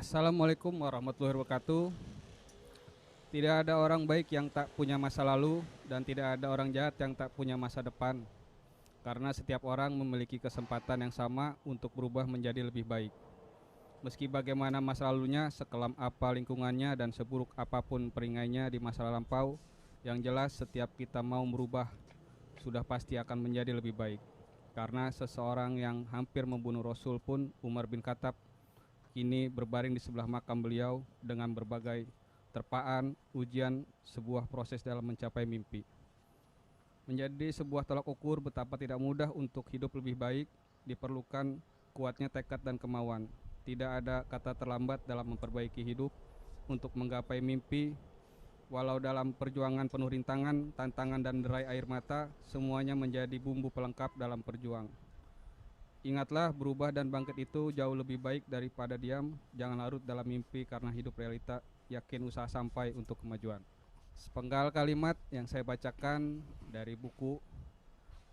Assalamualaikum warahmatullahi wabarakatuh. Tidak ada orang baik yang tak punya masa lalu dan tidak ada orang jahat yang tak punya masa depan. Karena setiap orang memiliki kesempatan yang sama untuk berubah menjadi lebih baik. Meski bagaimana masa lalunya, sekelam apa lingkungannya dan seburuk apapun peringainya di masa lampau, yang jelas setiap kita mau merubah sudah pasti akan menjadi lebih baik. Karena seseorang yang hampir membunuh Rasul pun, Umar bin Khattab, kini berbaring di sebelah makam beliau dengan berbagai terpaan, ujian, sebuah proses dalam mencapai mimpi. Menjadi sebuah tolak ukur betapa tidak mudah untuk hidup lebih baik, diperlukan kuatnya tekad dan kemauan. Tidak ada kata terlambat dalam memperbaiki hidup untuk menggapai mimpi, walau dalam perjuangan penuh rintangan, tantangan dan derai air mata, semuanya menjadi bumbu pelengkap dalam perjuang. Ingatlah, berubah dan bangkit itu jauh lebih baik daripada diam. Jangan larut dalam mimpi karena hidup realita. Yakin usaha sampai untuk kemajuan. Sepenggal kalimat yang saya bacakan dari buku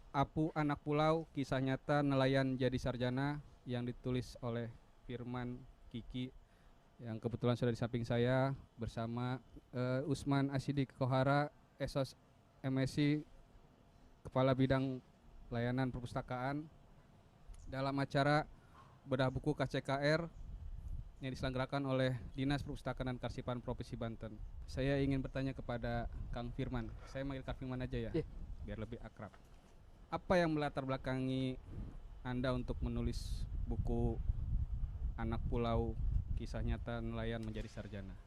Apu Anak Pulau, Kisah Nyata Nelayan Jadi Sarjana, yang ditulis oleh Firman Kiki, yang kebetulan sudah di samping saya bersama Usman Asidik Kohara, Esos MSc, Kepala Bidang Layanan Perpustakaan, dalam acara bedah buku KCKR yang diselenggarakan oleh Dinas Perpustakaan dan Karsipan Provinsi Banten. Saya ingin bertanya kepada Kang Firman. Saya manggil Kang Firman aja ya, biar lebih akrab. Apa yang melatar belakangi Anda untuk menulis buku Anak Pulau, Kisah Nyata Nelayan Menjadi Sarjana?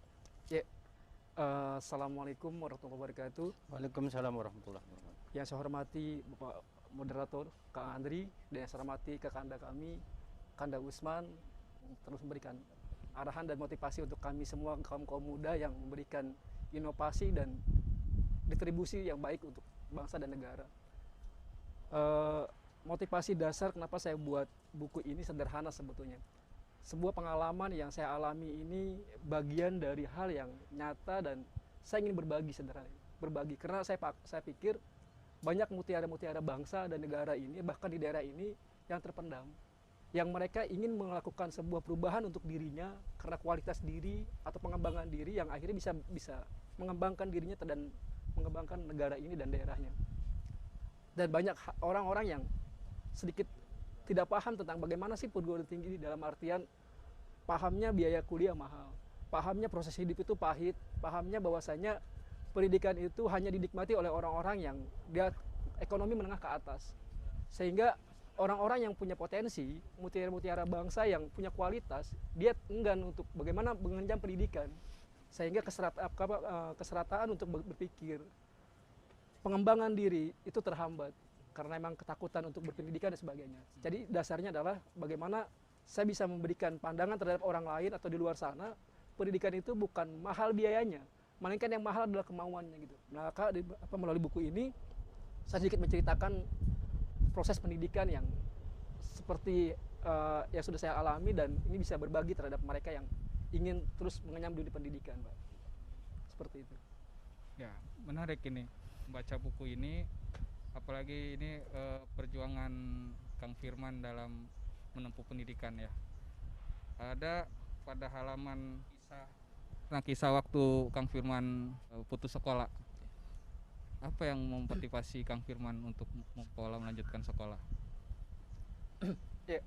Ya, Assalamualaikum warahmatullahi wabarakatuh. Waalaikumsalam warahmatullahi wabarakatuh. Yang saya hormati Bapak Moderator Kang Andri, dan yang saya hormati Kakanda kami, Kanda Usman, terus memberikan arahan dan motivasi untuk kami semua kaum muda yang memberikan inovasi dan distribusi yang baik untuk bangsa dan negara. Motivasi dasar kenapa saya buat buku ini sederhana sebetulnya. Sebuah pengalaman yang saya alami ini bagian dari hal yang nyata dan saya ingin berbagi sederhana. Berbagi karena saya pikir banyak mutiara-mutiara bangsa dan negara ini, bahkan di daerah ini, yang terpendam, yang mereka ingin melakukan sebuah perubahan untuk dirinya karena kualitas diri atau pengembangan diri yang akhirnya bisa mengembangkan dirinya dan mengembangkan negara ini dan daerahnya. Dan banyak orang-orang yang sedikit tidak paham tentang bagaimana sih perguruan tinggi, dalam artian pahamnya biaya kuliah mahal, pahamnya proses hidup itu pahit, pahamnya bahwasanya pendidikan itu hanya dinikmati oleh orang-orang yang dia ekonomi menengah ke atas, sehingga orang-orang yang punya potensi, mutiara-mutiara bangsa yang punya kualitas, dia enggan untuk bagaimana mengenyam pendidikan, sehingga keserataan untuk berpikir, pengembangan diri itu terhambat karena memang ketakutan untuk berpendidikan dan sebagainya. Jadi dasarnya adalah bagaimana saya bisa memberikan pandangan terhadap orang lain atau di luar sana, pendidikan itu bukan mahal biayanya, melainkan yang mahal adalah kemauannya gitu. Maka melalui buku ini saya sedikit menceritakan proses pendidikan yang seperti yang sudah saya alami, dan ini bisa berbagi terhadap mereka yang ingin terus mengenyam dunia pendidikan, Pak. Seperti itu. Ya, menarik ini membaca buku ini, apalagi ini perjuangan Kang Firman dalam menempuh pendidikan ya. Ada pada halaman kisah waktu Kang Firman putus sekolah. Apa yang memotivasi Kang Firman untuk pola melanjutkan sekolah? Ya,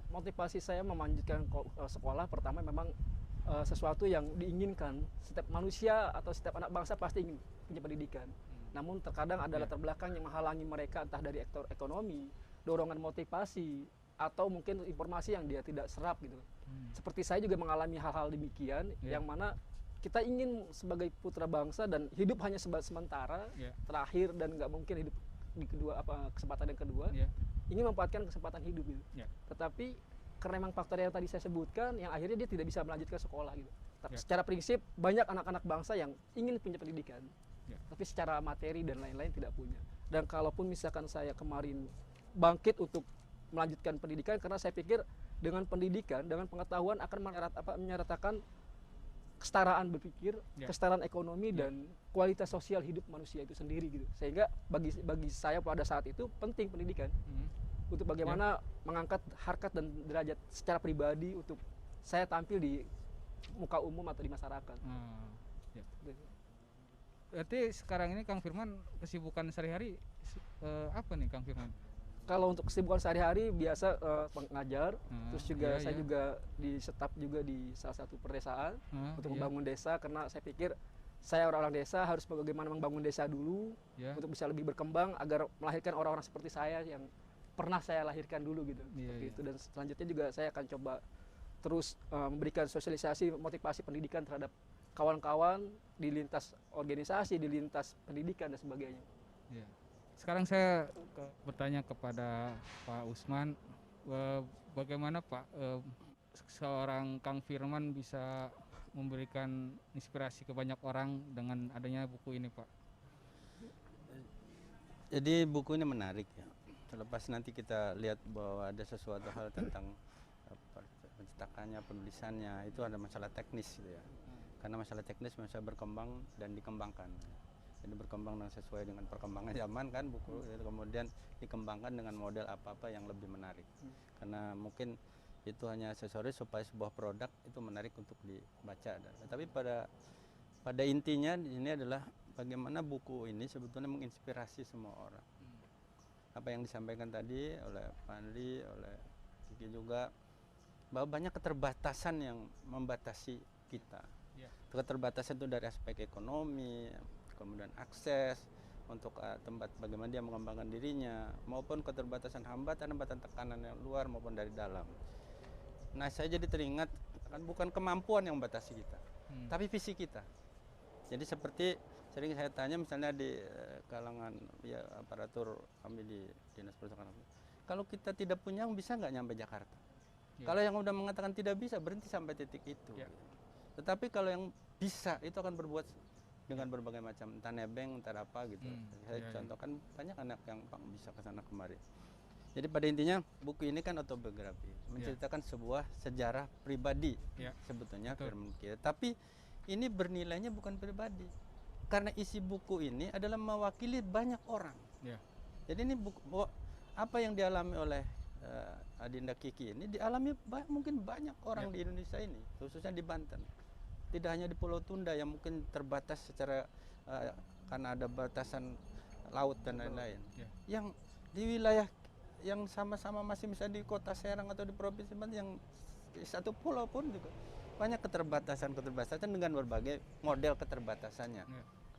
motivasi saya melanjutkan sekolah pertama memang sesuatu yang diinginkan setiap manusia atau setiap anak bangsa pasti ingin punya pendidikan. Namun terkadang ada latar belakang yang menghalangi mereka, entah dari aktor ekonomi, dorongan motivasi, atau mungkin informasi yang dia tidak serap gitu. Seperti saya juga mengalami hal-hal demikian, yang mana kita ingin sebagai putra bangsa dan hidup hanya sementara, terakhir, dan nggak mungkin hidup di kesempatan yang kedua, ingin memanfaatkan kesempatan hidup gitu. Tetapi karena memang faktor yang tadi saya sebutkan, yang akhirnya dia tidak bisa melanjutkan sekolah gitu. Secara prinsip banyak anak-anak bangsa yang ingin punya pendidikan, tapi secara materi dan lain-lain tidak punya. Dan kalaupun misalkan saya kemarin bangkit untuk melanjutkan pendidikan, karena saya pikir dengan pendidikan, dengan pengetahuan akan menyeratakan kesetaraan berpikir, kesetaraan ekonomi, dan kualitas sosial hidup manusia itu sendiri gitu. Sehingga bagi saya pada saat itu penting pendidikan untuk bagaimana mengangkat harkat dan derajat secara pribadi, untuk saya tampil di muka umum atau di masyarakat. Ya. Berarti sekarang ini Kang Firman kesibukan sehari-hari apa nih Kang Firman? Kalau untuk kesibukan sehari-hari biasa pengajar, terus juga iya, saya iya. juga di staf juga di salah satu pedesaan untuk Iya, membangun desa, karena saya pikir saya orang-orang desa harus bagaimana membangun desa dulu ya. untuk bisa lebih berkembang agar melahirkan orang-orang seperti saya yang pernah saya lahirkan dulu gitu. Iya, Seperti iya. itu, dan selanjutnya juga saya akan coba terus memberikan sosialisasi motivasi pendidikan terhadap kawan-kawan di lintas organisasi, di lintas pendidikan dan sebagainya. Iya. Sekarang saya bertanya kepada Pak Usman, bagaimana Pak seorang Kang Firman bisa memberikan inspirasi ke banyak orang dengan adanya buku ini, Pak? Jadi buku ini menarik ya. Terlepas nanti kita lihat bahwa ada sesuatu hal tentang pencetakannya, penulisannya, itu ada masalah teknis gitu ya. Karena masalah teknis bisa berkembang dan dikembangkan. Jadi berkembang dengan sesuai dengan perkembangan zaman kan buku, kemudian dikembangkan dengan model apa-apa yang lebih menarik. Karena mungkin itu hanya aksesoris supaya sebuah produk itu menarik untuk dibaca. Tapi pada intinya ini adalah bagaimana buku ini sebetulnya menginspirasi semua orang. Apa yang disampaikan tadi oleh Pak Andri, oleh Kiki juga, bahwa banyak keterbatasan yang membatasi kita. Ya. Keterbatasan itu dari aspek ekonomi, kemudian akses untuk tempat bagaimana dia mengembangkan dirinya, maupun keterbatasan hambatan tekanan yang luar maupun dari dalam. Nah, saya jadi teringat kan bukan kemampuan yang membatasi kita, tapi visi kita. Jadi seperti sering saya tanya misalnya di kalangan ya aparatur kami di Dinas Perpustakaan, kalau kita tidak punya bisa nggak nyampe Jakarta? Ya. Kalau yang udah mengatakan tidak bisa, berhenti sampai titik itu. Ya. Tetapi kalau yang bisa, itu akan berbuat dengan berbagai macam, entah nebeng, entah apa gitu. Saya contohkan banyak anak yang bisa ke sana kemari. Jadi pada intinya buku ini kan autobiografi, menceritakan sebuah sejarah pribadi sebetulnya Firman kita. Tapi ini bernilainya bukan pribadi, karena isi buku ini adalah mewakili banyak orang. Jadi ini buku, apa yang dialami oleh Adinda Kiki ini dialami mungkin banyak orang di Indonesia ini, khususnya di Banten. Tidak hanya di Pulau Tunda yang mungkin terbatas secara karena ada batasan laut dan lain-lain. Yang di wilayah yang sama-sama masih misalnya di kota Serang atau di provinsi Banten yang satu pulau pun juga banyak keterbatasan dengan berbagai model keterbatasannya.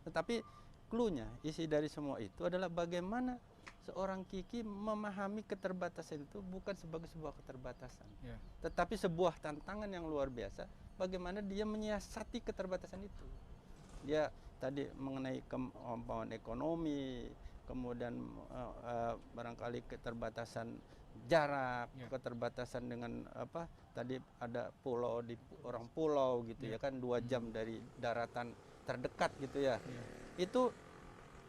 Tetapi cluenya, isi dari semua itu adalah bagaimana seorang Kiki memahami keterbatasan itu bukan sebagai sebuah keterbatasan, tetapi sebuah tantangan yang luar biasa. Bagaimana dia menyiasati keterbatasan itu. Dia tadi mengenai kemampuan ekonomi, kemudian barangkali keterbatasan jarak, keterbatasan dengan apa? Tadi ada pulau di orang pulau gitu ya kan 2 jam dari daratan terdekat gitu ya. Itu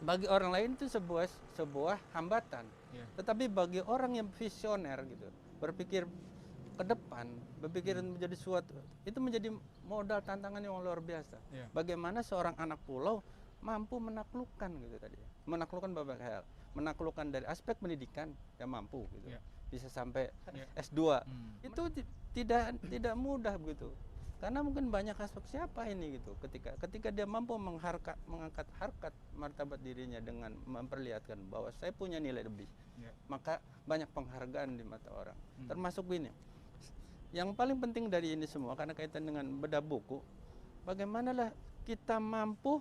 bagi orang lain itu sebuah hambatan. Tetapi bagi orang yang visioner gitu, berpikir ke depan, berpikir menjadi suatu, itu menjadi modal tantangan yang luar biasa. Bagaimana seorang anak pulau mampu menaklukkan gitu tadi, menaklukkan berbagai hal, menaklukkan dari aspek pendidikan yang mampu gitu, bisa sampai S2, itu tidak mudah begitu, karena mungkin banyak aspek siapa ini gitu, ketika dia mampu mengangkat harkat martabat dirinya dengan memperlihatkan bahwa saya punya nilai lebih, maka banyak penghargaan di mata orang, termasuk ini. Yang paling penting dari ini semua karena kaitan dengan bedah buku, bagaimanalah kita mampu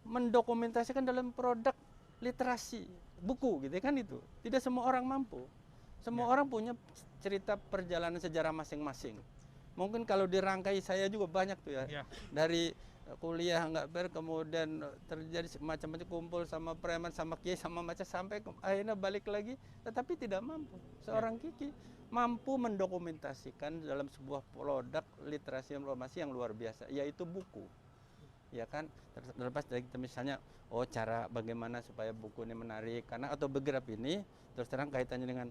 mendokumentasikan dalam produk literasi buku gitu kan, itu tidak semua orang mampu. Semua orang punya cerita perjalanan sejarah masing-masing. Mungkin kalau dirangkai saya juga banyak tuh ya. Dari kuliah nggak kemudian terjadi macam-macam, kumpul sama preman, sama kiai, sama macam, sampai akhirnya balik lagi, tetapi tidak mampu. Seorang Kiki mampu mendokumentasikan dalam sebuah produk literasi informasi yang luar biasa, yaitu buku. Ya kan, terlepas dari kita misalnya cara bagaimana supaya buku ini menarik, karena autobiografi ini terus terang kaitannya dengan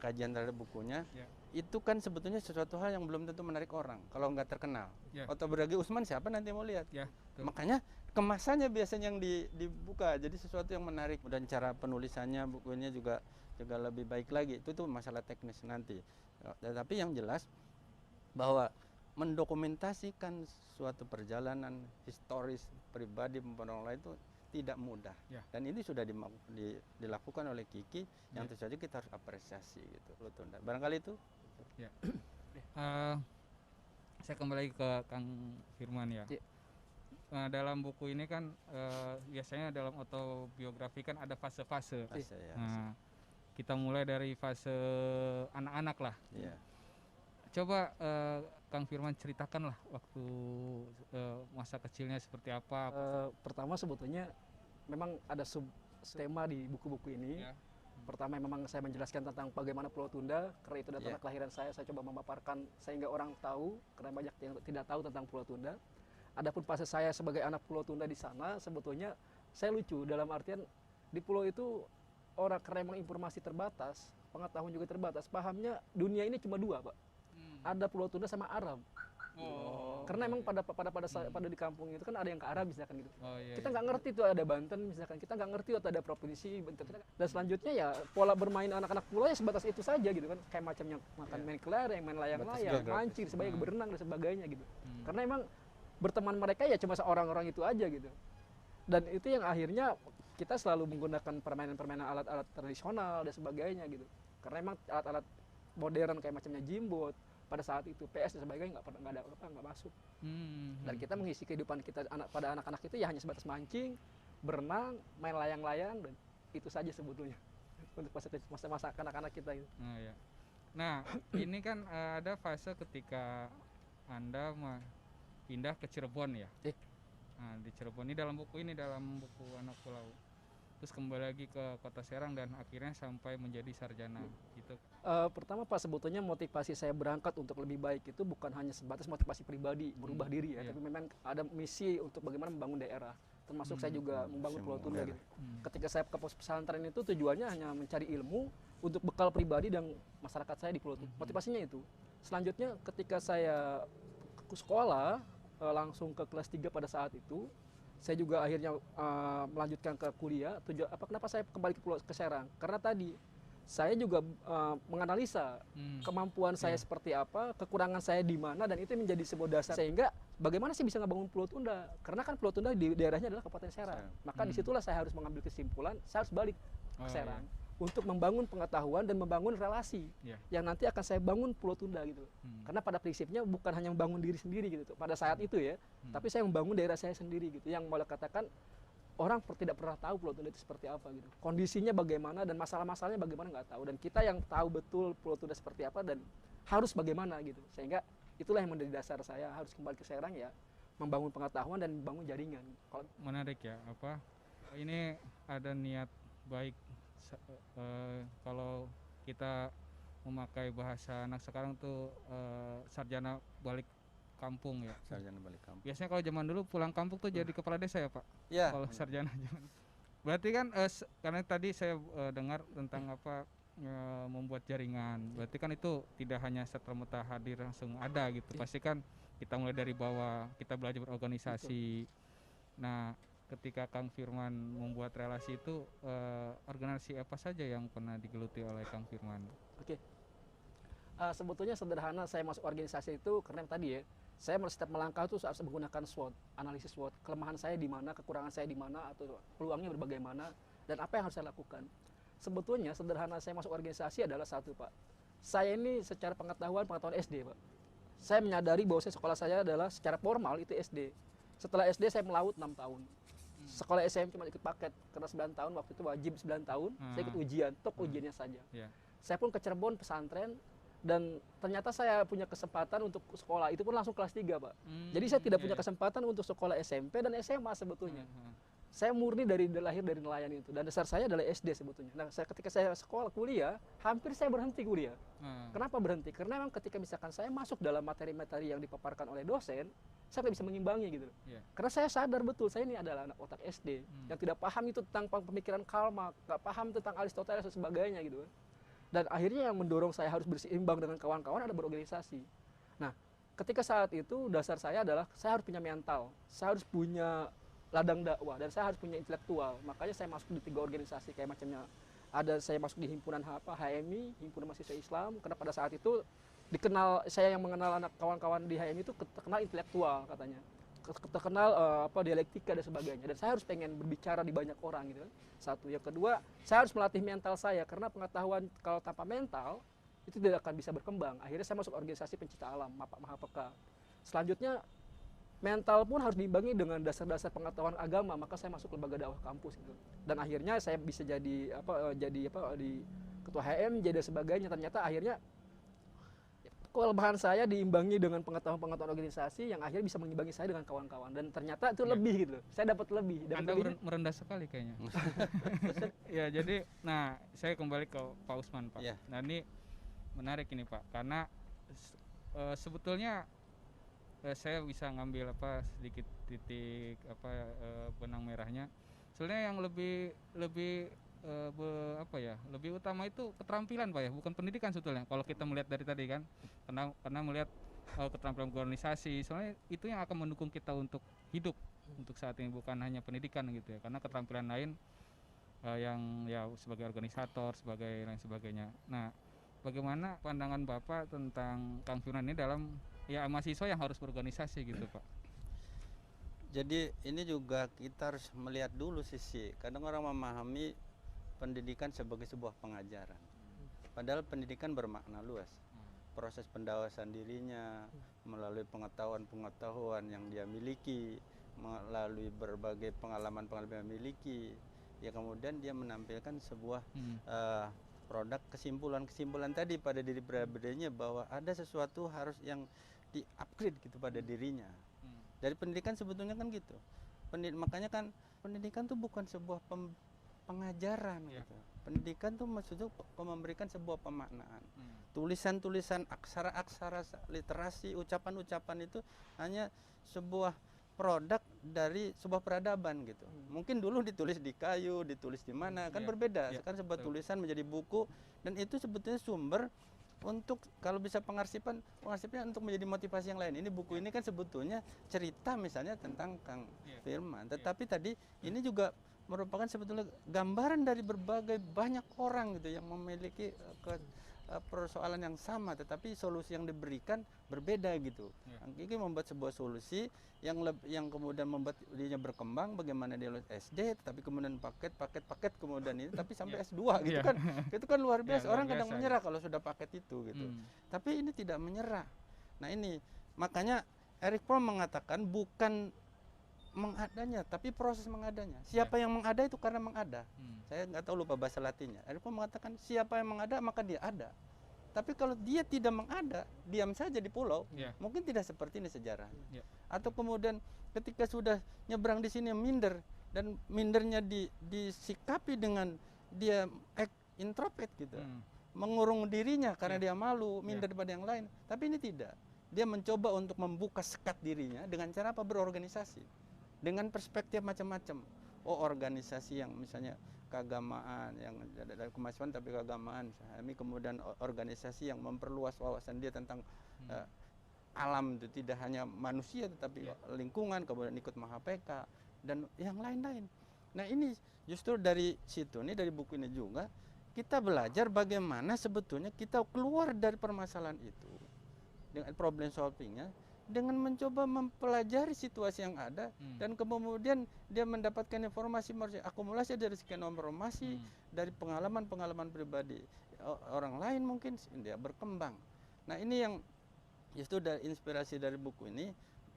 kajian terhadap bukunya, itu kan sebetulnya sesuatu hal yang belum tentu menarik orang kalau nggak terkenal. Autobiografi Usman siapa nanti mau lihat? Makanya kemasannya biasanya yang dibuka jadi sesuatu yang menarik, dan cara penulisannya bukunya juga juga lebih baik lagi. Itu tuh masalah teknis nanti. Tetapi yang jelas bahwa mendokumentasikan suatu perjalanan historis pribadi maupun orang lain itu tidak mudah. Dan ini sudah dilakukan oleh Kiki, yang tentu saja kita harus apresiasi gitu. Barangkali itu. Saya kembali lagi ke Kang Firman ya. Dalam buku ini kan biasanya dalam autobiografi kan ada fase-fase. Nah, kita mulai dari fase anak-anak lah. Coba Kang Firman ceritakan lah waktu masa kecilnya seperti apa. Pertama sebetulnya memang ada tema di buku-buku ini. Pertama memang saya menjelaskan tentang bagaimana Pulau Tunda, karena itu data kelahiran saya coba memaparkan sehingga orang tahu, karena banyak yang tidak tahu tentang Pulau Tunda. Adapun fase saya sebagai anak Pulau Tunda di sana, sebetulnya saya lucu dalam artian di pulau itu orang, karena memang informasi terbatas, pengetahuan juga terbatas, pahamnya dunia ini cuma dua, Pak. Ada Pulau Tunda sama Arab. Karena emang pada di kampung itu kan ada yang ke Arab misalkan gitu. Kita nggak ngerti tuh ada Banten misalkan, kita nggak ngerti tuh ada provinsi Banten. Dan selanjutnya ya pola bermain anak-anak pulau ya sebatas itu saja gitu kan, kayak macamnya makan main kelereng, main layang-layang, mancing, sebagai berenang dan sebagainya gitu. Karena emang berteman mereka ya cuma seorang-orang itu aja gitu. Dan itu yang akhirnya kita selalu menggunakan permainan-permainan alat-alat tradisional dan sebagainya gitu. Karena emang alat-alat modern kayak macamnya jimbot pada saat itu PS dan sebagainya nggak masuk. Dan kita mengisi kehidupan kita pada anak-anak itu ya hanya sebatas mancing, berenang, main layang-layang, dan itu saja sebetulnya untuk masa anak-anak kita itu. Nah ini kan ada fase ketika Anda pindah ke Cirebon ya. Nah, di Cirebon ini dalam buku Anak Pulau. Terus kembali lagi ke Kota Serang dan akhirnya sampai menjadi sarjana gitu. Pertama Pak, sebetulnya motivasi saya berangkat untuk lebih baik itu bukan hanya sebatas motivasi pribadi, berubah diri ya, tapi memang ada misi untuk bagaimana membangun daerah. Termasuk saya juga membangun Pulau Tunda gitu. Ketika saya ke pos pesantren itu tujuannya hanya mencari ilmu untuk bekal pribadi dan masyarakat saya di Pulau Tunda. Motivasinya itu. Selanjutnya ketika saya ke sekolah langsung ke kelas 3 pada saat itu, saya juga akhirnya melanjutkan ke kuliah. Kenapa saya kembali ke Serang? Karena tadi saya juga menganalisa kemampuan saya seperti apa, kekurangan saya di mana, dan itu menjadi sebuah dasar sehingga bagaimana sih bisa ngebangun Pulau Tunda. Karena kan Pulau Tunda di daerahnya adalah Kabupaten Serang. Maka disitulah saya harus mengambil kesimpulan, saya harus balik ke Serang untuk membangun pengetahuan dan membangun relasi yang nanti akan saya bangun Pulau Tunda gitu. Karena pada prinsipnya bukan hanya membangun diri sendiri gitu pada saat itu ya, tapi saya membangun daerah saya sendiri gitu. Yang mau katakan orang tidak pernah tahu Pulau Tunda itu seperti apa gitu. Kondisinya bagaimana dan masalah-masalahnya bagaimana nggak tahu. Dan kita yang tahu betul Pulau Tunda seperti apa dan harus bagaimana gitu. Sehingga itulah yang menjadi dasar saya harus kembali ke Serang ya, membangun pengetahuan dan membangun jaringan. Menarik ya, ini ada niat baik. Kalau kita memakai bahasa anak sekarang tuh sarjana balik kampung ya. Sarjana balik kampung. Biasanya kalau zaman dulu pulang kampung tuh jadi kepala desa ya Pak? Iya. Kalau sarjana zaman. Berarti kan karena tadi saya dengar tentang membuat jaringan. Berarti kan itu tidak hanya serta-merta hadir langsung ada gitu. Pasti kan kita mulai dari bawah, kita belajar berorganisasi. Nah, ketika Kang Firman membuat relasi itu, organisasi apa saja yang pernah digeluti oleh Kang Firman? Sebetulnya sederhana saya masuk organisasi itu karena tadi ya, saya setiap melangkah itu harus menggunakan SWOT, analisis SWOT, kelemahan saya di mana, kekurangan saya di mana, atau peluangnya berbagaimana, dan apa yang harus saya lakukan. Sebetulnya sederhana saya masuk organisasi adalah satu Pak, saya ini secara pengetahuan SD Pak. Saya menyadari bahwa sekolah saya adalah secara formal itu SD. Setelah SD saya melaut 6 tahun. Sekolah SMP cuma ikut paket karena 9 tahun waktu itu wajib 9 tahun, saya ikut ujian, ujiannya saja. Saya pun ke Cirebon pesantren dan ternyata saya punya kesempatan untuk sekolah itu pun langsung kelas 3 Pak. Jadi saya tidak punya kesempatan untuk sekolah SMP dan SMA sebetulnya. Saya murni lahir dari nelayan itu dan dasar saya adalah SD sebetulnya. Nah, ketika saya sekolah kuliah, hampir saya berhenti kuliah. Kenapa berhenti? Karena memang ketika misalkan saya masuk dalam materi-materi yang dipaparkan oleh dosen, saya nggak bisa mengimbangi gitu. Karena saya sadar betul saya ini adalah anak otak SD yang tidak paham itu tentang pemikiran Karl Marx, nggak paham tentang Aristoteles dan sebagainya gitu. Dan akhirnya yang mendorong saya harus berseimbang dengan kawan-kawan ada berorganisasi. Nah, ketika saat itu dasar saya adalah saya harus punya mental, saya harus punya ladang dakwah dan saya harus punya intelektual. Makanya saya masuk di 3 organisasi kayak macamnya ada saya masuk di himpunan HMI, himpunan mahasiswa Islam, karena pada saat itu dikenal, saya yang mengenal anak kawan-kawan di HMI itu terkenal intelektual katanya, terkenal dialektika dan sebagainya, dan saya harus pengen berbicara di banyak orang gitu kan. Satu, yang kedua saya harus melatih mental saya, karena pengetahuan kalau tanpa mental itu tidak akan bisa berkembang. Akhirnya saya masuk organisasi pencinta alam Mahapeka. Selanjutnya mental pun harus diimbangi dengan dasar-dasar pengetahuan agama, maka saya masuk lembaga dakwah kampus gitu. Dan akhirnya saya bisa jadi di ketua HM, jadi sebagainya. Ternyata akhirnya kelemahan saya diimbangi dengan pengetahuan organisasi yang akhirnya bisa mengimbangi saya dengan kawan-kawan, dan ternyata itu lebih gitu. Saya dapat lebih. Anda merendah sekali kayaknya. Ya, jadi nah saya kembali ke Pak Usman, Pak. Ya. Nah, ini menarik ini, Pak, karena sebetulnya saya bisa ngambil sedikit titik benang merahnya. Sebenarnya yang lebih utama itu keterampilan, Pak, ya, bukan pendidikan sebetulnya. Kalau kita melihat dari tadi kan, karena melihat keterampilan organisasi, soalnya itu yang akan mendukung kita untuk hidup untuk saat ini, bukan hanya pendidikan gitu ya. Karena keterampilan lain yang ya sebagai organisator, sebagai lain sebagainya. Nah, bagaimana pandangan Bapak tentang Kang Firman ini dalam ya mahasiswa yang harus berorganisasi gitu, Pak? Jadi ini juga kita harus melihat dulu sisi. Kadang orang memahami pendidikan sebagai sebuah pengajaran. Padahal pendidikan bermakna luas. Proses pendewasan dirinya melalui pengetahuan-pengetahuan yang dia miliki, melalui berbagai pengalaman-pengalaman yang miliki, ya kemudian dia menampilkan sebuah produk kesimpulan-kesimpulan tadi pada diri pribadinya, bahwa ada sesuatu harus yang di-upgrade gitu pada dirinya. Dari pendidikan sebetulnya kan gitu. Makanya kan pendidikan tuh bukan sebuah pengajaran gitu. Pendidikan tuh maksudnya memberikan sebuah pemaknaan. Tulisan-tulisan, aksara-aksara, literasi, ucapan-ucapan itu hanya sebuah produk dari sebuah peradaban gitu. Mungkin dulu ditulis di kayu, ditulis di mana, kan berbeda. Sekarang sebuah tulisan menjadi buku, dan itu sebetulnya sumber untuk kalau bisa pengarsipannya untuk menjadi motivasi yang lain. Ini buku ini kan sebetulnya cerita misalnya tentang Kang Firman, tetapi tadi ini juga merupakan sebetulnya gambaran dari berbagai banyak orang gitu yang memiliki persoalan yang sama, tetapi solusi yang diberikan berbeda gitu. Ini membuat sebuah solusi yang kemudian membuat dirinya berkembang, bagaimana dia lulus SD, tetapi kemudian paket kemudian ini, tapi sampai S2 gitu kan. Itu kan luar biasa. Orang kadang menyerah kalau sudah paket itu gitu. Tapi ini tidak menyerah. Nah ini makanya Erich Fromm mengatakan bukan mengadanya, tapi proses mengadanya. Siapa yang mengada itu karena mengada. Saya nggak tahu, lupa bahasa Latinnya. Erich Fromm mengatakan siapa yang mengada maka dia ada. Tapi kalau dia tidak mengada, diam saja di pulau, mungkin tidak seperti ini sejarahnya. Atau kemudian ketika sudah nyebrang di sini minder, dan mindernya disikapi dengan dia introvert gitu, mengurung dirinya karena dia malu, minder daripada yang lain. Tapi ini tidak. Dia mencoba untuk membuka sekat dirinya dengan cara apa? Berorganisasi. Dengan perspektif macam-macam. Oh, organisasi yang misalnya keagamaan, yang dari kemahasiswaan tapi keagamaan. Ini kemudian organisasi yang memperluas wawasan dia tentang alam, itu tidak hanya manusia tetapi lingkungan, kemudian ikut Mahapeka dan yang lain-lain. Nah ini justru dari situ, ini dari buku ini juga kita belajar bagaimana sebetulnya kita keluar dari permasalahan itu dengan problem solvingnya, dengan mencoba mempelajari situasi yang ada, dan kemudian dia mendapatkan informasi, akumulasi dari sekian informasi, dari pengalaman-pengalaman pribadi orang lain, mungkin dia berkembang. Nah ini yang justru dari inspirasi dari buku ini,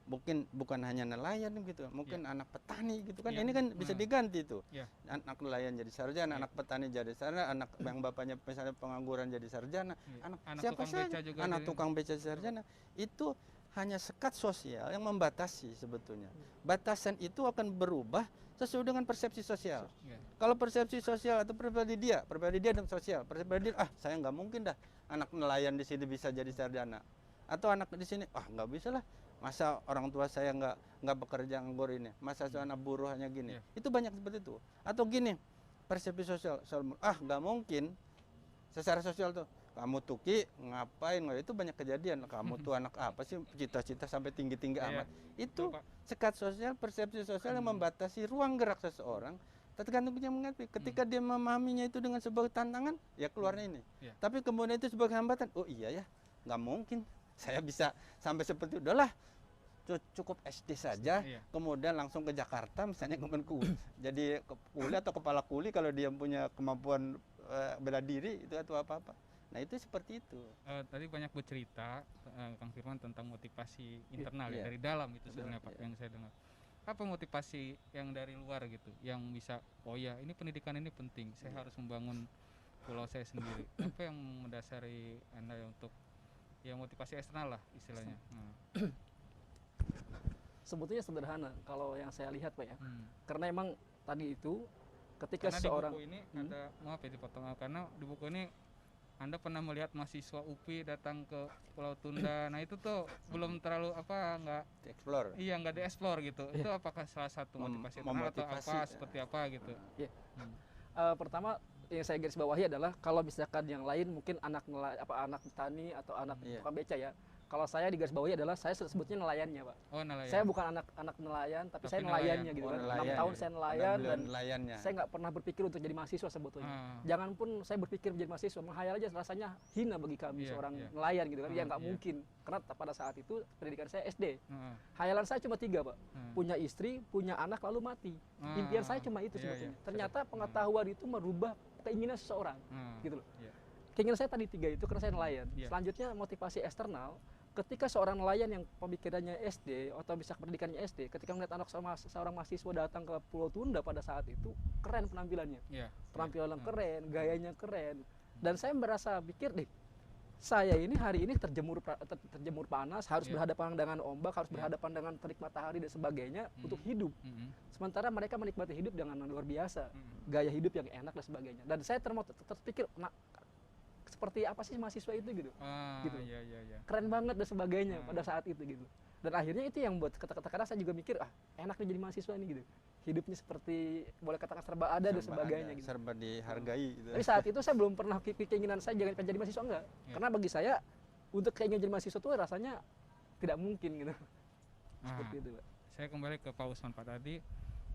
bukan hanya nelayan gitu, mungkin anak petani gitu kan, ini kan bisa diganti tuh, anak nelayan jadi sarjana, anak petani jadi sarjana, anak yang bapaknya misalnya pengangguran jadi sarjana, anak siapa saja, anak tukang beca sarjana. Itu hanya sekat sosial yang membatasi sebetulnya. Batasan itu akan berubah sesuai dengan persepsi sosial. Kalau persepsi sosial atau pribadi dia dan sosial, pribadi dia, saya nggak mungkin dah anak nelayan di sini bisa jadi sarjana, atau anak di sini nggak bisa lah, masa orang tua saya nggak bekerja nganggur ini, masa anak buruh hanya gini. Itu banyak seperti itu. Atau gini, persepsi sosial, nggak mungkin secara sosial tuh, kamu tuki ngapain, itu banyak kejadian, kamu tuh anak apa sih, cita-cita sampai tinggi-tinggi amat. Itu sekat sosial, persepsi sosial yang membatasi ruang gerak seseorang, tergantung yang mengerti. Ketika dia memahaminya itu dengan sebuah tantangan, ya keluarnya ini. Iya. Tapi kemudian itu sebagai hambatan, oh iya ya, nggak mungkin saya bisa sampai seperti itu. Udahlah, cukup SD saja, Iya. kemudian langsung ke Jakarta, misalnya kemudian jadi kuli atau kepala kuli kalau dia punya kemampuan bela diri itu atau apa-apa. Nah itu seperti itu. Tadi banyak bercerita Kang Firman tentang motivasi internal Iya. ya, dari dalam itu sebenarnya Pak Iya. yang saya dengar. Apa motivasi yang dari luar gitu yang bisa, oh ya ini pendidikan ini penting, saya harus membangun pulau saya sendiri. Apa yang mendasari Anda untuk ya motivasi eksternal lah istilahnya? Sebetulnya sederhana kalau yang saya lihat Pak ya. Hmm. Karena emang tadi itu ketika Karena seorang di buku ini ada, maaf ya dipotong, karena di buku ini Anda pernah melihat mahasiswa UPI datang ke Pulau Tunda. Nah itu tuh belum terlalu nggak, Explore. iya nggak dieksplor gitu. Itu apakah salah satu motivasi internal atau memotivasi, apa ya. seperti apa gitu? pertama yang saya garis bawahi adalah kalau misalkan yang lain mungkin anak anak petani atau anak Iya. tukang beca ya. Kalau saya di garis bawahi adalah saya sebutnya nelayannya Pak. Oh nelayan. Saya bukan anak nelayan, tapi Tapi saya nelayannya nelayan. gitu Oh, kan. nelayan 6 tahun ya. saya nelayan Ada dan nelayannya. saya nggak pernah berpikir untuk jadi mahasiswa sebetulnya. Ah. Jangan pun saya berpikir menjadi mahasiswa, menghayal aja rasanya hina bagi kami Iya, seorang iya. nelayan gitu kan. Ya nggak Iya. mungkin. Karena pada saat itu pendidikan saya SD. Heeh. Hayalan saya cuma 3 Pak. Hmm. Punya istri, punya anak lalu mati. Ah, Impian saya cuma itu iya, sebetulnya. iya. Ternyata pengetahuan itu merubah keinginan seseorang gitu loh. Iya. Keinginan saya tadi 3 itu karena saya nelayan. Iya. Selanjutnya motivasi eksternal, ketika seorang nelayan yang pemikirannya SD atau bisa pendidikannya SD, ketika melihat anak seorang mahasiswa datang ke Pulau Tunda pada saat itu, keren penampilannya. Iya. Penampilan keren, gayanya keren. Dan saya merasa pikir deh, saya ini hari ini terjemur panas, harus Iya. berhadapan dengan ombak, harus Iya. berhadapan dengan terik matahari dan sebagainya untuk Mhm. hidup. Mhm. Sementara mereka menikmati hidup dengan luar biasa, Mhm. gaya hidup yang enak dan sebagainya. Dan saya terpikir, nah, seperti apa sih mahasiswa itu gitu? Ah, Gitu. iya iya iya. Keren banget dan sebagainya Hmm. pada saat itu gitu. Dan akhirnya itu yang buat kata-kata saya juga mikir, enak nih jadi mahasiswa nih gitu. Hidupnya seperti boleh katakan serba ada dan Serba sebagainya ada, gitu. serba dihargai gitu. Tapi saat itu saya belum pernah keinginan saya jangan pengen jadi mahasiswa enggak. Iya. Karena bagi saya untuk keinginan jadi mahasiswa itu rasanya tidak mungkin gitu. Ah, Seperti itu, Pak. saya kembali ke Pak Usman Pak tadi.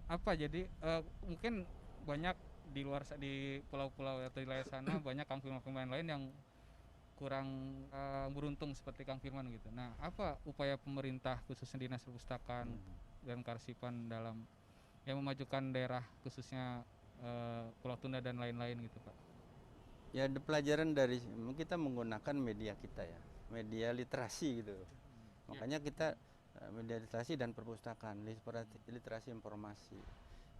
Apa jadi mungkin banyak di luar di pulau-pulau atau di wilayah sana banyak Kang Firman lain yang kurang beruntung seperti Kang Firman gitu. Nah, apa upaya pemerintah khususnya Dinas Perpustakaan dan Kearsipan dalam yang memajukan daerah khususnya Pulau Tunda dan lain-lain gitu Pak? Ya ada pelajaran dari kita menggunakan media kita ya, media literasi gitu. Makanya kita media literasi dan perpustakaan, literasi informasi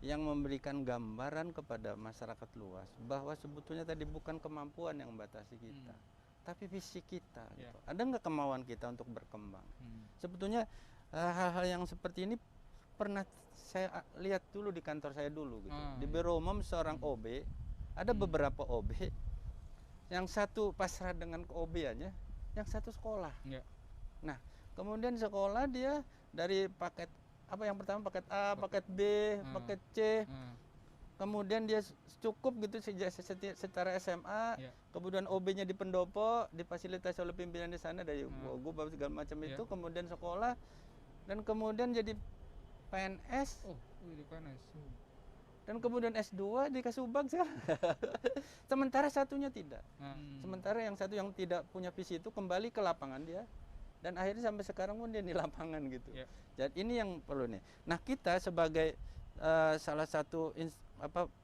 yang memberikan gambaran kepada masyarakat luas bahwa sebetulnya tadi bukan kemampuan yang membatasi kita, tapi visi kita. Ya. Gitu. Ada nggak kemauan kita untuk berkembang? Hmm. Sebetulnya hal-hal yang seperti ini pernah saya lihat dulu di kantor saya dulu gitu. Ah, Di iya. Biro Umum seorang OB, ada beberapa OB yang satu pasrah dengan ke OB-nya, yang satu sekolah. Ya. Nah, kemudian sekolah dia dari paket apa yang pertama paket A, paket B, paket C, Ah, kemudian dia cukup gitu secara SMA, Ya. kemudian OB-nya di pendopo, difasilitasi oleh pimpinan di sana dari Hmm. gua segala macam Ya. itu, kemudian sekolah dan kemudian jadi PNS Oh, di PNS. dan kemudian S2 di Kasubag sekarang. Sementara satunya tidak. Sementara yang satu yang tidak punya visi itu kembali ke lapangan dia dan akhirnya sampai sekarang pun dia di lapangan gitu. Ya. Jadi ini yang perlu nih. Nah kita sebagai salah satu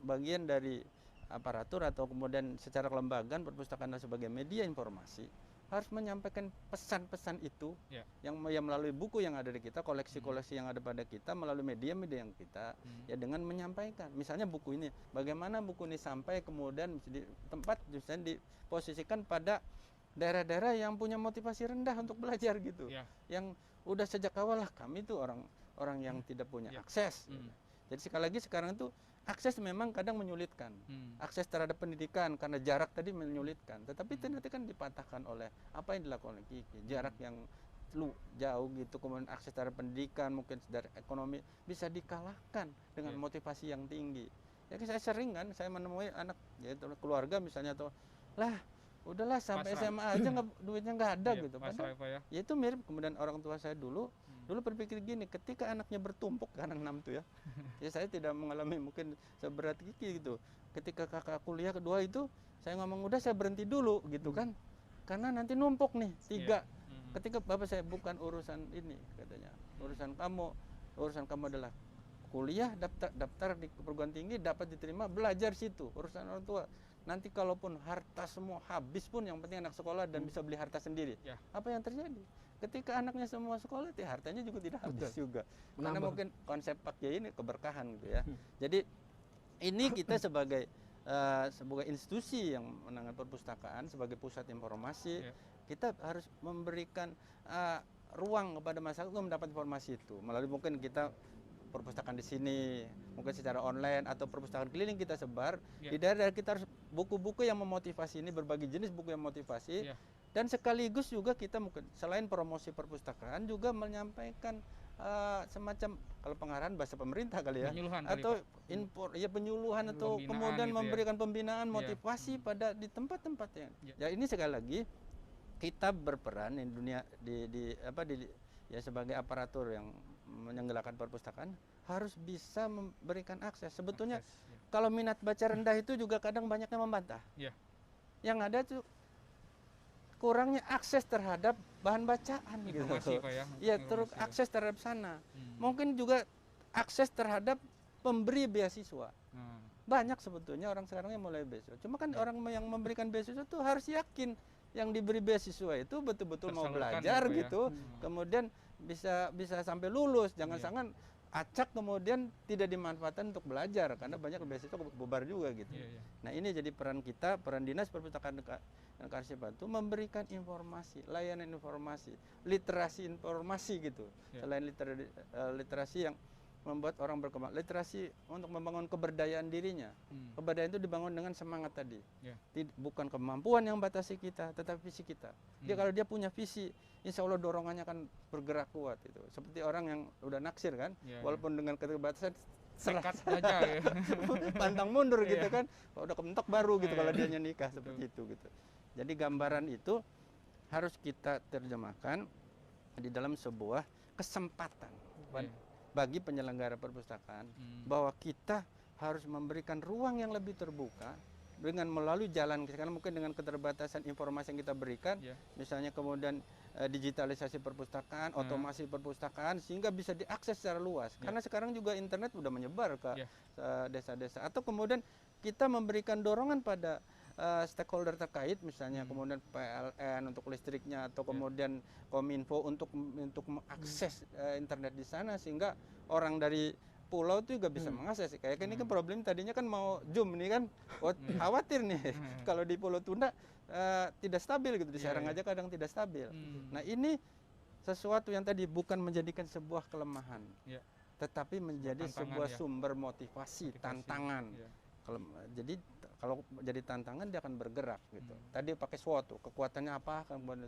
bagian dari aparatur atau kemudian secara kelembagaan perpustakaan sebagai media informasi harus menyampaikan pesan-pesan itu Ya. yang melalui buku yang ada di kita, koleksi-koleksi yang ada pada kita, melalui media-media yang kita ya dengan menyampaikan. Misalnya buku ini, bagaimana buku ini sampai kemudian di tempat misalnya diposisikan pada daerah-daerah yang punya motivasi rendah untuk belajar gitu. Ya. Yang udah sejak awal lah kami tuh orang yang tidak punya Ya. akses. Hmm. Jadi sekali lagi sekarang itu akses memang kadang menyulitkan. Hmm. Akses terhadap pendidikan karena jarak tadi menyulitkan. Tetapi ternyata kan dipatahkan oleh apa yang dilakukan oleh Kiki. Jarak yang jauh gitu, kemudian akses terhadap pendidikan, mungkin dari ekonomi bisa dikalahkan dengan Ya. motivasi yang tinggi. Jadi saya sering kan saya menemui anak yaitu keluarga misalnya atau lah udahlah sampai Pasrah. SMA aja duitnya nggak ada Iya, gitu. pasrah Padahal ya, Pak ya. ya itu mirip kemudian orang tua saya dulu Dulu berpikir gini, ketika anaknya bertumpuk, anak 6 tuh ya, ya saya tidak mengalami mungkin seberat Kiki gitu. Ketika kakak kuliah kedua itu, saya ngomong udah saya berhenti dulu gitu kan, karena nanti numpuk nih 3. Ketika bapak saya bukan urusan ini katanya, urusan kamu adalah kuliah, daftar di perguruan tinggi, dapat diterima, belajar situ, urusan orang tua. Nanti kalaupun harta semua habis pun yang penting anak sekolah dan bisa beli harta sendiri. Apa yang terjadi? Ketika anaknya semua sekolah, hartanya juga tidak habis juga. Karena mungkin konsep Pak Kiai ini keberkahan gitu ya. Jadi ini kita sebagai sebagai institusi yang menangani perpustakaan, sebagai pusat informasi, kita harus memberikan ruang kepada masyarakat untuk mendapat informasi itu. Melalui mungkin kita perpustakaan di sini, mungkin secara online atau perpustakaan keliling kita sebar di daerah, kita harus buku-buku yang memotivasi ini, berbagai jenis buku yang memotivasi, dan sekaligus juga kita mungkin selain promosi perpustakaan juga menyampaikan semacam kalau pengarahan bahasa pemerintah kali ya, atau penyuluhan atau kemudian memberikan pembinaan motivasi pada di tempat-tempat yang ya ini sekali lagi kita berperan di dunia ya sebagai aparatur yang menyelenggarakan perpustakaan harus bisa memberikan akses. Sebetulnya kalau minat baca rendah itu juga kadang banyaknya membantah. Yang ada tuh kurangnya akses terhadap bahan bacaan informasi, gitu. Pak, ya. Ya, terus akses terhadap sana. Mungkin juga akses terhadap pemberi beasiswa. Banyak sebetulnya orang sekarang yang mulai beasiswa. Cuma kan orang yang memberikan beasiswa tuh harus yakin yang diberi beasiswa itu betul-betul mau belajar gitu. Kemudian bisa sampai lulus. Jangan-jangan acak kemudian tidak dimanfaatkan untuk belajar karena banyak beasiswa bubar juga gitu. Nah, ini jadi peran kita, peran Dinas Perpustakaan dan Kearsipan itu memberikan informasi, layanan informasi, literasi informasi gitu. Selain literasi yang membuat orang berkembang, literasi untuk membangun keberdayaan dirinya. Keberdayaan itu dibangun dengan semangat tadi. Bukan kemampuan yang batasi kita, tetapi visi kita. Dia kalau dia punya visi, insya Allah dorongannya akan bergerak kuat itu. Seperti orang yang udah naksir kan, walaupun dengan keterbatasan sekat aja ya. pantang mundur gitu kan. Kalau udah kementok baru gitu kalau dia nikah seperti itu gitu. Jadi gambaran itu harus kita terjemahkan di dalam sebuah kesempatan bagi penyelenggara perpustakaan bahwa kita harus memberikan ruang yang lebih terbuka dengan melalui jalan, karena mungkin dengan keterbatasan informasi yang kita berikan, misalnya kemudian digitalisasi perpustakaan, otomasi perpustakaan sehingga bisa diakses secara luas. Karena sekarang juga internet sudah menyebar ke desa-desa, atau kemudian kita memberikan dorongan pada stakeholder terkait, misalnya kemudian PLN untuk listriknya, atau kemudian Kominfo untuk mengakses internet di sana sehingga orang dari pulau itu juga bisa mengakses. Kayak ini kan problem tadinya kan mau Zoom nih kan, khawatir nih kalau di Pulau Tunda tidak stabil gitu, di Serang aja kadang tidak stabil. Nah, ini sesuatu yang tadi bukan menjadikan sebuah kelemahan, tetapi menjadi sebuah sumber motivasi, tantangan. Jadi kalau jadi tantangan dia akan bergerak gitu. Tadi pakai SWOT, kekuatannya apa, kemudian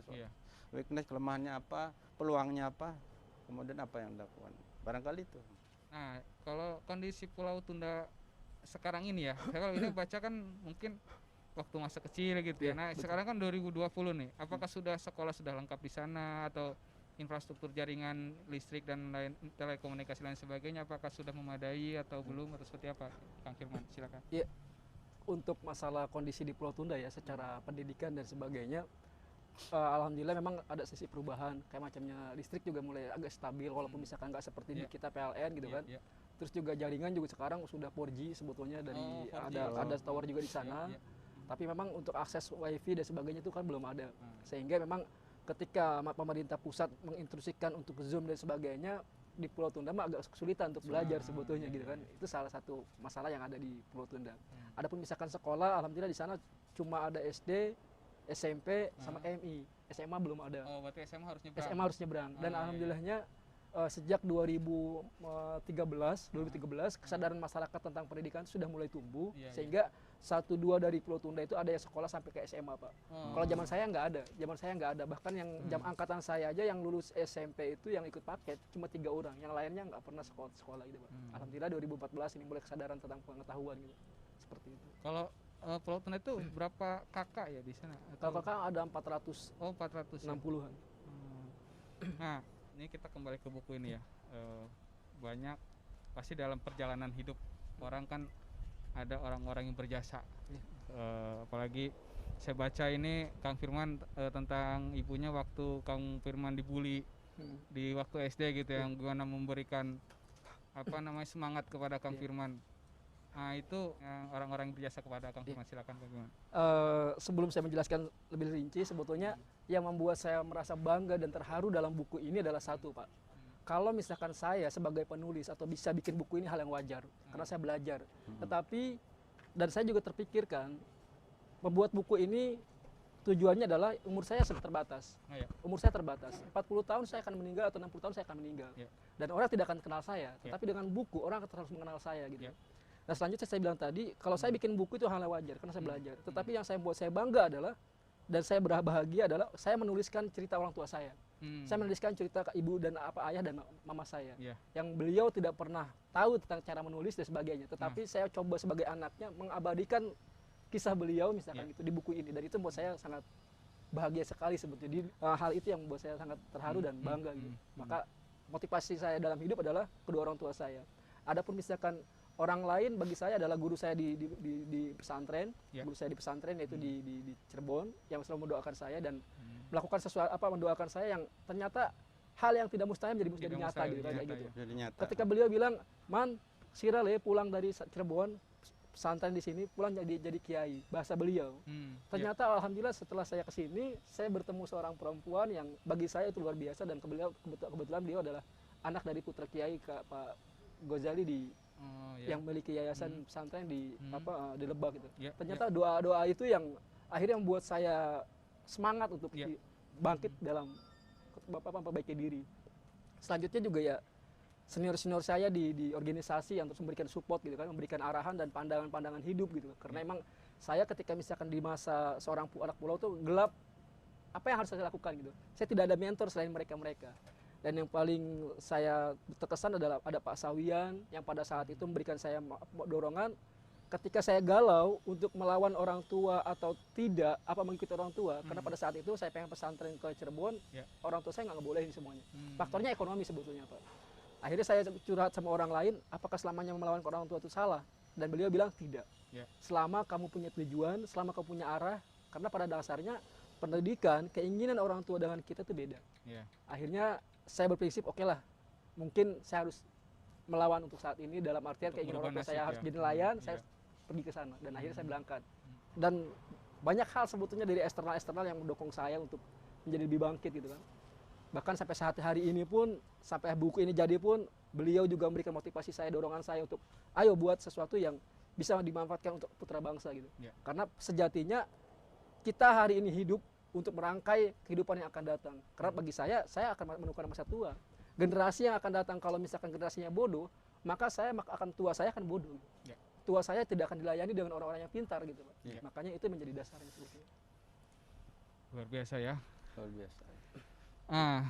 weakness, kelemahannya apa, peluangnya apa, kemudian apa yang dilakukan. Barangkali itu. Nah, kalau kondisi Pulau Tunda sekarang ini ya, saya kalau ini baca kan mungkin waktu masa kecil gitu ya. Nah, sekarang kan 2020 nih. Apakah sekolah sudah lengkap di sana, atau infrastruktur jaringan listrik dan lain telekomunikasi lain sebagainya apakah sudah memadai atau belum, atau seperti apa, Kang Firman? Silakan. Iya. Untuk masalah kondisi di Pulau Tunda ya, secara pendidikan dan sebagainya, alhamdulillah memang ada sisi perubahan. Kayak macamnya listrik juga mulai agak stabil, walaupun misalkan nggak seperti di kita PLN gitu kan. Terus juga jaringan juga sekarang sudah 4G sebetulnya, dari ada tower juga di sana. Tapi memang untuk akses wifi dan sebagainya itu kan belum ada. Sehingga memang ketika pemerintah pusat menginstruksikan untuk Zoom dan sebagainya, di Pulau Tunda mah agak kesulitan untuk belajar sebetulnya gitu kan. Itu salah satu masalah yang ada di Pulau Tunda. Adapun misalkan sekolah, alhamdulillah di sana cuma ada SD, SMP sama MI. SMA belum ada. Oh, berarti SMA harus nyebrang. SMA harus nyebrang. Dan alhamdulillahnya sejak 2013 kesadaran masyarakat tentang pendidikan sudah mulai tumbuh, sehingga 1-2 dari Pulau Tunda itu ada yang sekolah sampai ke SMA, Pak. Kalau zaman saya nggak ada, bahkan yang angkatan saya aja yang lulus SMP itu yang ikut paket cuma 3 orang, yang lainnya nggak pernah sekolah gitu, Pak. Alhamdulillah 2014 ini mulai kesadaran tentang pengetahuan gitu, seperti itu. Kalau Pulau Tunda itu berapa kakak ya di sana? Kalau kakak ada 400. Oh, 460-an. Nah, ini kita kembali ke buku ini ya. Banyak pasti dalam perjalanan hidup orang kan ada orang-orang yang berjasa. Apalagi saya baca ini Kang Firman tentang ibunya waktu Kang Firman dibully di waktu SD gitu, yang gimana memberikan semangat kepada Kang Firman. Nah itu yang orang-orang yang berjasa kepada Kang Firman. Silakan Kang Firman. Sebelum saya menjelaskan lebih rinci, sebetulnya yang membuat saya merasa bangga dan terharu dalam buku ini adalah satu, Pak. Kalau misalkan saya sebagai penulis atau bisa bikin buku ini hal yang wajar, karena saya belajar. Tetapi, dan saya juga terpikirkan, membuat buku ini tujuannya adalah umur saya sangat terbatas. Umur saya terbatas. 40 tahun saya akan meninggal atau 60 tahun saya akan meninggal. Dan orang tidak akan kenal saya. Tetapi dengan buku, orang akan terus mengenal saya gitu. Nah selanjutnya saya bilang tadi, kalau saya bikin buku itu hal yang wajar, karena saya belajar. Tetapi yang saya buat saya bangga adalah, dan saya berbahagia adalah, saya menuliskan cerita orang tua saya. Saya menuliskan cerita ibu dan ayah dan mama saya. Yang beliau tidak pernah tahu tentang cara menulis dan sebagainya. Tetapi saya coba sebagai anaknya mengabadikan kisah beliau misalkan gitu di buku ini. Dan itu buat saya sangat bahagia sekali sebetulnya. Hal itu yang membuat saya sangat terharu dan bangga gitu. Maka motivasi saya dalam hidup adalah kedua orang tua saya. Adapun misalkan orang lain, bagi saya adalah guru saya di pesantren, guru saya di pesantren yaitu di Cirebon, yang selalu mendoakan saya dan melakukan sesuatu mendoakan saya yang ternyata hal yang tidak mustahil menjadi nyata gitu kayak gitu. Ketika beliau bilang, "Man, Sira pulang dari Cirebon, pesantren di sini, pulang jadi kiai," bahasa beliau. Ternyata alhamdulillah setelah saya ke sini, saya bertemu seorang perempuan yang bagi saya itu luar biasa, dan kebetulan beliau adalah anak dari putra kiai Pak Ghazali yang memiliki yayasan pesantren di Lebak gitu. Ternyata doa-doa itu yang akhirnya membuat saya semangat untuk bangkit dalam memperbaiki diri. Selanjutnya juga ya senior-senior saya di organisasi yang terus memberikan support gitu kan, memberikan arahan dan pandangan-pandangan hidup gitu. Karena emang saya ketika misalkan di masa seorang anak pulau tuh gelap, apa yang harus saya lakukan gitu. Saya tidak ada mentor selain mereka-mereka. Dan yang paling saya terkesan adalah ada Pak Sawian yang pada saat itu memberikan saya dorongan ketika saya galau untuk melawan orang tua atau tidak mengikuti orang tua. Karena pada saat itu saya pengen pesantren ke Cirebon, orang tua saya nggak ngebolehin semuanya. Faktornya ekonomi sebetulnya Pak. Akhirnya saya curhat sama orang lain, apakah selamanya melawan orang tua itu salah? Dan beliau bilang tidak. Selama kamu punya tujuan, selama kamu punya arah, karena pada dasarnya pendidikan, keinginan orang tua dengan kita itu beda. Akhirnya saya berprinsip, oke lah, mungkin saya harus melawan untuk saat ini, dalam artian keinginan orang tua saya harus jadi nelayan, saya pergi ke sana. Dan akhirnya saya berangkat. Dan banyak hal sebetulnya dari eksternal yang mendukung saya untuk menjadi lebih bangkit gitu kan. Bahkan sampai saat hari ini pun, sampai buku ini jadi pun, beliau juga memberikan motivasi saya, dorongan saya untuk ayo buat sesuatu yang bisa dimanfaatkan untuk putra bangsa gitu. Karena sejatinya kita hari ini hidup untuk merangkai kehidupan yang akan datang. Karena bagi saya akan menemukan masa tua. Generasi yang akan datang, kalau misalkan generasinya bodoh, maka tua saya akan bodoh. Tua saya tidak akan dilayani dengan orang-orang yang pintar gitu Pak. Makanya itu menjadi dasarnya sebetulnya. Luar biasa ya. Luar biasa.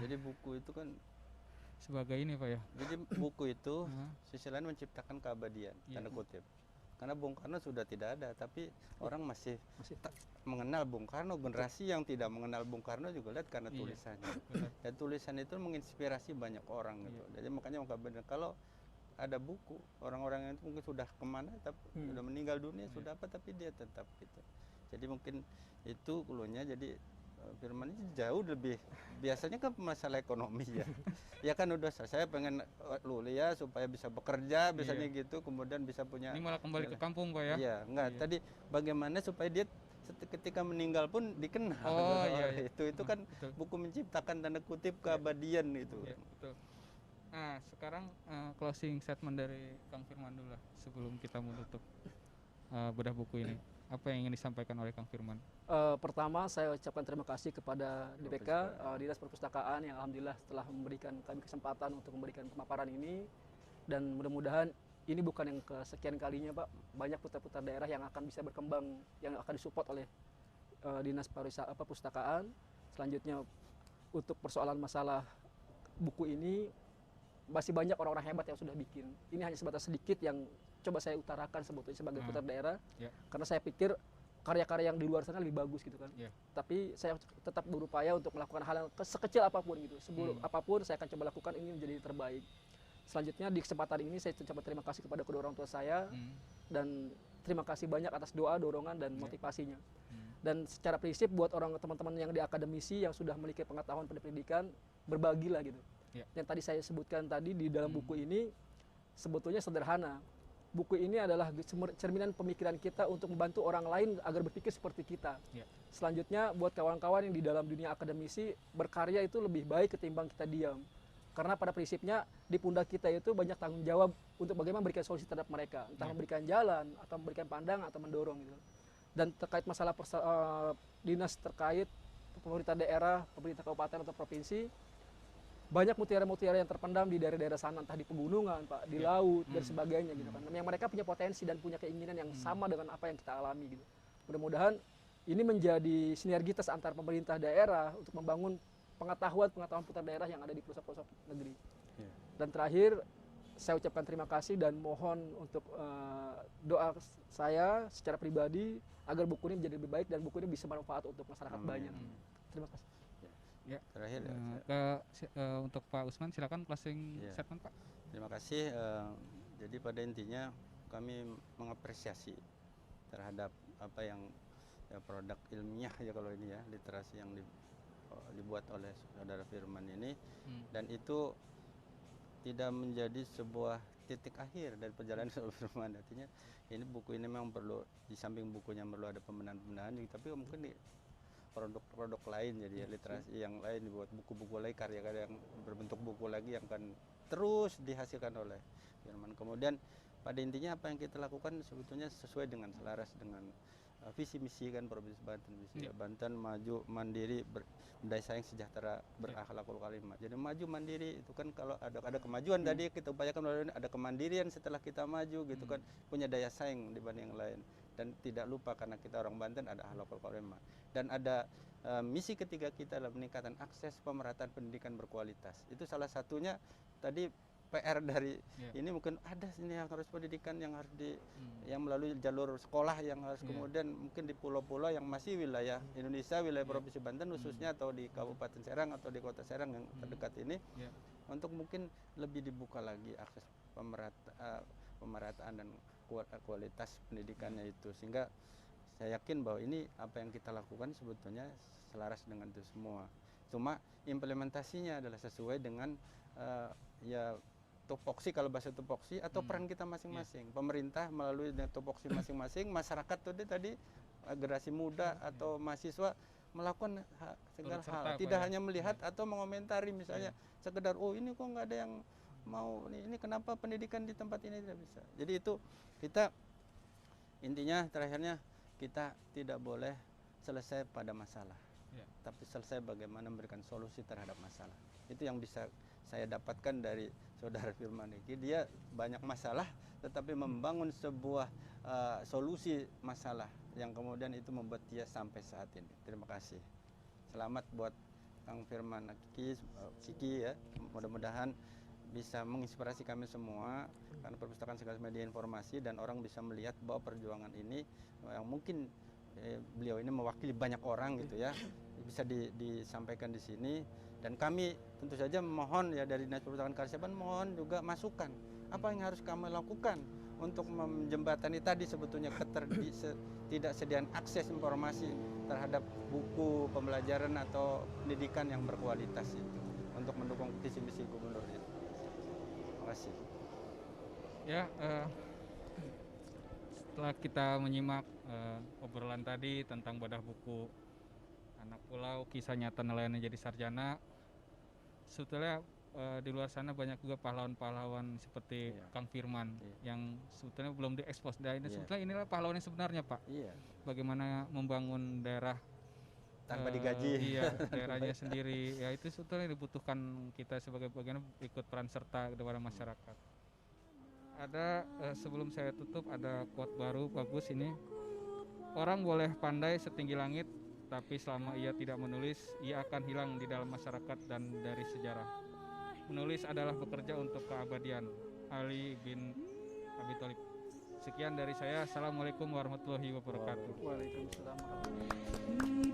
Jadi buku itu kan sebagai ini Pak ya. Jadi buku itu sisi lain menciptakan keabadian, tanda kutip. Karena Bung Karno sudah tidak ada, tapi orang masih mengenal Bung Karno. Generasi yang tidak mengenal Bung Karno juga lihat karena tulisannya. Dan tulisan itu menginspirasi banyak orang gitu. Jadi makanya kalau ada buku, orang-orang yang itu mungkin sudah kemana, tapi sudah meninggal dunia, sudah apa, tapi dia tetap gitu. Jadi mungkin itu klunya. Jadi Firman ini jauh lebih, biasanya kan masalah ekonomi ya. Ya kan udah saya pengen lulus supaya bisa bekerja, biasanya gitu, kemudian bisa punya. Ini malah kembali ke kampung Pak ya? Iya, enggak. Tadi bagaimana supaya dia ketika meninggal pun dikenal. Itu kan buku menciptakan tanda kutip keabadian itu. Betul. Nah, sekarang closing statement dari Kang Firman dulu lah sebelum kita menutup bedah buku ini. Apa yang ingin disampaikan oleh Kang Firman? Pertama, saya ucapkan terima kasih kepada DPK, Dinas Perpustakaan, yang alhamdulillah telah memberikan kami kesempatan untuk memberikan pemaparan ini. Dan mudah-mudahan ini bukan yang kesekian kalinya Pak. Banyak putra-putra daerah yang akan bisa berkembang, yang akan disupport oleh Dinas Perpustakaan. Selanjutnya, untuk persoalan masalah buku ini, masih banyak orang-orang hebat yang sudah bikin. Ini hanya sebatas sedikit yang coba saya utarakan sebetulnya sebagai putra daerah. Karena saya pikir karya-karya yang di luar sana lebih bagus gitu kan. Iya. Tapi saya tetap berupaya untuk melakukan hal yang sekecil apapun gitu. Sebelum apapun saya akan coba lakukan ini menjadi terbaik. Selanjutnya di kesempatan ini saya coba terima kasih kepada kedua orang tua saya dan terima kasih banyak atas doa, dorongan dan motivasinya. Dan secara prinsip buat orang teman-teman yang di akademisi yang sudah memiliki pengetahuan pada pendidikan, berbagilah gitu. Yang tadi saya sebutkan tadi di dalam buku ini sebetulnya sederhana. Buku ini adalah cerminan pemikiran kita untuk membantu orang lain agar berpikir seperti kita. Selanjutnya buat kawan-kawan yang di dalam dunia akademisi, berkarya itu lebih baik ketimbang kita diam. Karena pada prinsipnya di pundak kita itu banyak tanggung jawab untuk bagaimana memberikan solusi terhadap mereka. Entah memberikan jalan, atau memberikan pandangan, atau mendorong gitu. Dan terkait masalah dinas terkait pemerintah daerah, pemerintah kabupaten atau provinsi, banyak mutiara-mutiara yang terpendam di daerah-daerah sana, entah di pegunungan, Pak, di laut dan sebagainya gitu kan. Yang mereka punya potensi dan punya keinginan yang sama dengan apa yang kita alami gitu. Mudah-mudahan ini menjadi sinergitas antar pemerintah daerah untuk membangun pengetahuan putar daerah yang ada di pelosok-pelosok negeri. Dan terakhir saya ucapkan terima kasih dan mohon untuk doa saya secara pribadi agar buku ini menjadi lebih baik dan buku ini bisa bermanfaat untuk masyarakat banyak. Terima kasih. Ya. Terakhir untuk Pak Usman silakan closing statement Pak. Terima kasih. Jadi pada intinya kami mengapresiasi terhadap apa yang produk ilmiah ya kalau ini ya, literasi yang dibuat oleh saudara Firman ini, dan itu tidak menjadi sebuah titik akhir dari perjalanan saudara Firman. Artinya ini buku ini memang perlu, di samping bukunya perlu ada pembenahan-pembenahan, tapi mungkin produk-produk lain, jadi literasi yang lain dibuat, buku-buku lagi, karya-karya yang berbentuk buku lagi yang akan terus dihasilkan oleh Firman. Kemudian pada intinya apa yang kita lakukan sebetulnya sesuai dengan, selaras dengan visi misi kan Provinsi Banten, Banten maju mandiri, berdaya saing sejahtera, berakhlakul karimah. Jadi maju mandiri itu kan kalau ada kemajuan tadi kita upayakan ada kemandirian setelah kita maju gitu kan, punya daya saing dibanding yang lain. Dan tidak lupa karena kita orang Banten ada akhlakul karimah. Dan ada misi ketiga kita adalah peningkatan akses pemerataan pendidikan berkualitas. Itu salah satunya tadi PR dari ini, mungkin ada sini yang harus pendidikan yang harus yang melalui jalur sekolah yang harus kemudian mungkin di pulau-pulau yang masih wilayah Indonesia, wilayah Provinsi Banten khususnya, atau di Kabupaten Serang atau di Kota Serang yang terdekat ini, untuk mungkin lebih dibuka lagi akses pemerataan dan kualitas pendidikannya itu, sehingga saya yakin bahwa ini apa yang kita lakukan sebetulnya selaras dengan itu semua. Cuma implementasinya adalah sesuai dengan tupoksi, kalau bahasa tupoksi, atau peran kita masing-masing. Pemerintah melalui tupoksi masing-masing, masyarakat tadi generasi muda atau mahasiswa melakukan segala hal, tidak hanya melihat atau mengomentari misalnya sekedar ini kok nggak ada yang mau, ini kenapa pendidikan di tempat ini tidak bisa. Jadi itu kita intinya terakhirnya kita tidak boleh selesai pada masalah, tapi selesai bagaimana memberikan solusi terhadap masalah. Itu yang bisa saya dapatkan dari saudara Firman ini. Dia banyak masalah tetapi membangun sebuah solusi masalah yang kemudian itu membuat dia sampai saat ini. Terima kasih. Selamat buat Kang Firman Kiki ya. Mudah-mudahan bisa menginspirasi kami semua, karena perpustakaan sekaligus media informasi, dan orang bisa melihat bahwa perjuangan ini yang mungkin beliau ini mewakili banyak orang gitu ya, bisa disampaikan di sini. Dan kami tentu saja mohon ya dari Dinas Perpustakaan Karsiapan, mohon juga masukan apa yang harus kami lakukan untuk menjembatani tadi sebetulnya ketidaksediaan akses informasi terhadap buku pembelajaran atau pendidikan yang berkualitas itu, untuk mendukung visi misi gubernur itu. Terima kasih. Ya, setelah kita menyimak obrolan tadi tentang bedah buku Anak Pulau, Kisah Nyata Nelayan Jadi Sarjana, sebetulnya di luar sana banyak juga pahlawan-pahlawan seperti Kang Firman yang sebetulnya belum diekspos. Dan ini sebetulnya inilah pahlawan yang sebenarnya, Pak. Bagaimana membangun daerah tanpa digaji. Daerahnya sendiri. Ya itu sebetulnya dibutuhkan kita sebagai bagian ikut peran serta kepada masyarakat. Ada sebelum saya tutup ada quote baru bagus ini. Orang boleh pandai setinggi langit, tapi selama ia tidak menulis, ia akan hilang di dalam masyarakat dan dari sejarah. Menulis adalah bekerja untuk keabadian. Ali bin Abi Thalib. Sekian dari saya. Assalamualaikum warahmatullahi wabarakatuh. Waalaikumsalam warahmatullahi wabarakatuh.